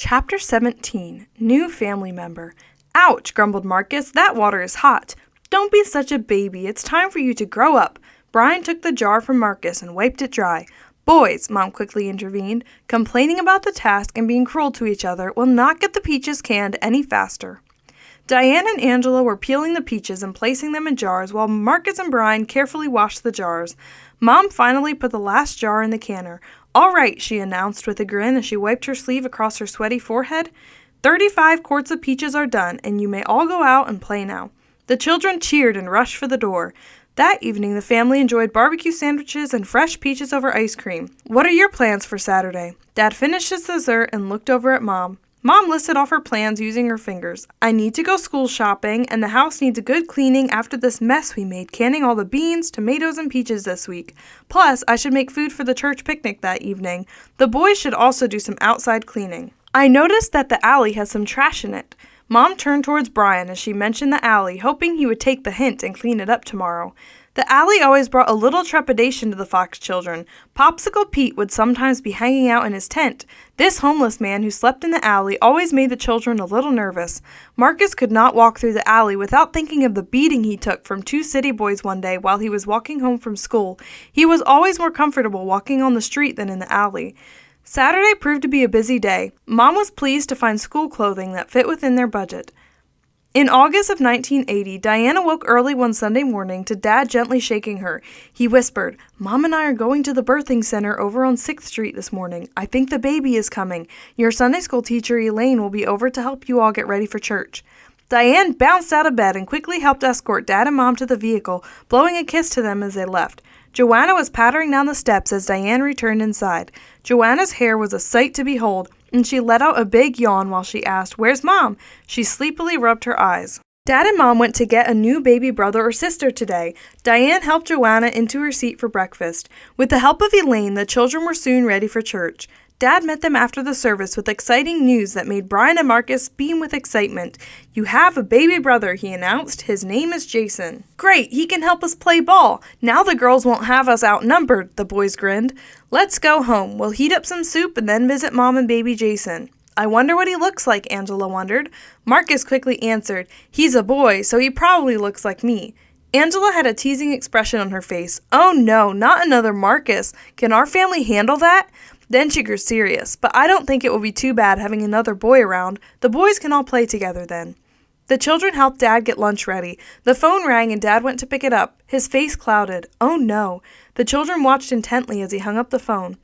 Chapter 17, New Family Member. Ouch, grumbled Marcus, that water is hot. Don't be such a baby, it's time for you to grow up. Brian took the jar from Marcus and wiped it dry. Boys, Mom quickly intervened, complaining about the task and being cruel to each other will not get the peaches canned any faster. Diane and Angela were peeling the peaches and placing them in jars while Marcus and Brian carefully washed the jars. Mom finally put the last jar in the canner. All right, she announced with a grin as she wiped her sleeve across her sweaty forehead. 35 quarts of peaches are done, and you may all go out and play now. The children cheered and rushed for the door. That evening, the family enjoyed barbecue sandwiches and fresh peaches over ice cream. What are your plans for Saturday? Dad finished his dessert and looked over at Mom. Mom listed off her plans using her fingers. I need to go school shopping, and the house needs a good cleaning after this mess we made canning all the beans, tomatoes, and peaches this week. Plus, I should make food for the church picnic that evening. The boys should also do some outside cleaning. I noticed that the alley has some trash in it. Mom turned towards Brian as she mentioned the alley, hoping he would take the hint and clean it up tomorrow. The alley always brought a little trepidation to the Fox children. Popsicle Pete would sometimes be hanging out in his tent. This homeless man who slept in the alley always made the children a little nervous. Marcus could not walk through the alley without thinking of the beating he took from two city boys one day while he was walking home from school. He was always more comfortable walking on the street than in the alley. Saturday proved to be a busy day. Mom was pleased to find school clothing that fit within their budget. In August of 1980, Diana woke early one Sunday morning to Dad gently shaking her. He whispered, Mom and I are going to the birthing center over on 6th Street this morning. I think the baby is coming. Your Sunday school teacher, Elaine, will be over to help you all get ready for church. Diane bounced out of bed and quickly helped escort Dad and Mom to the vehicle, blowing a kiss to them as they left. Joanna was pattering down the steps as Diane returned inside. Joanna's hair was a sight to behold, and she let out a big yawn while she asked, Where's Mom? She sleepily rubbed her eyes. Dad and Mom went to get a new baby brother or sister today. Diane helped Joanna into her seat for breakfast. With the help of Elaine, the children were soon ready for church. Dad met them after the service with exciting news that made Brian and Marcus beam with excitement. You have a baby brother, he announced. His name is Jason. Great, he can help us play ball. Now the girls won't have us outnumbered, the boys grinned. Let's go home. We'll heat up some soup and then visit Mom and baby Jason. I wonder what he looks like, Angela wondered. Marcus quickly answered, He's a boy, so he probably looks like me. Angela had a teasing expression on her face. Oh no, not another Marcus. Can our family handle that? Then she grew serious, but I don't think it will be too bad having another boy around. The boys can all play together then. The children helped Dad get lunch ready. The phone rang and Dad went to pick it up. His face clouded. Oh no. The children watched intently as he hung up the phone.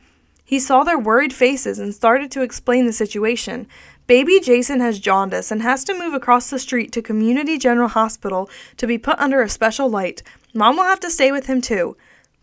He saw their worried faces and started to explain the situation. Baby Jason has jaundice and has to move across the street to Community General Hospital to be put under a special light. Mom will have to stay with him too.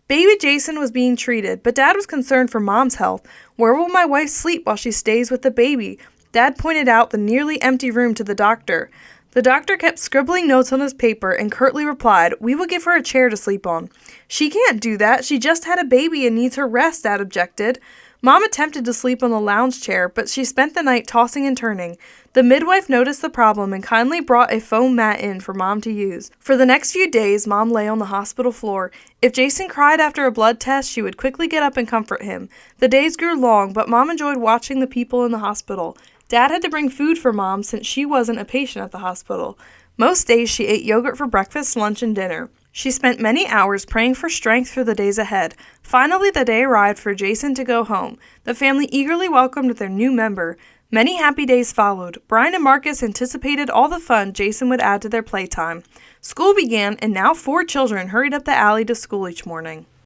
Baby Jason was being treated, but Dad was concerned for Mom's health. Where will my wife sleep while she stays with the baby? Dad pointed out the nearly empty room to the doctor. The doctor kept scribbling notes on his paper and curtly replied, We will give her a chair to sleep on. She can't do that. She just had a baby and needs her rest, Dad objected. Mom attempted to sleep on the lounge chair, but she spent the night tossing and turning. The midwife noticed the problem and kindly brought a foam mat in for Mom to use. For the next few days, Mom lay on the hospital floor. If Jason cried after a blood test, she would quickly get up and comfort him. The days grew long, but Mom enjoyed watching the people in the hospital. Dad had to bring food for Mom since she wasn't a patient at the hospital. Most days she ate yogurt for breakfast, lunch, and dinner. She spent many hours praying for strength for the days ahead. Finally, the day arrived for Jason to go home. The family eagerly welcomed their new member. Many happy days followed. Brian and Marcus anticipated all the fun Jason would add to their playtime. School began, and now 4 children hurried up the alley to school each morning.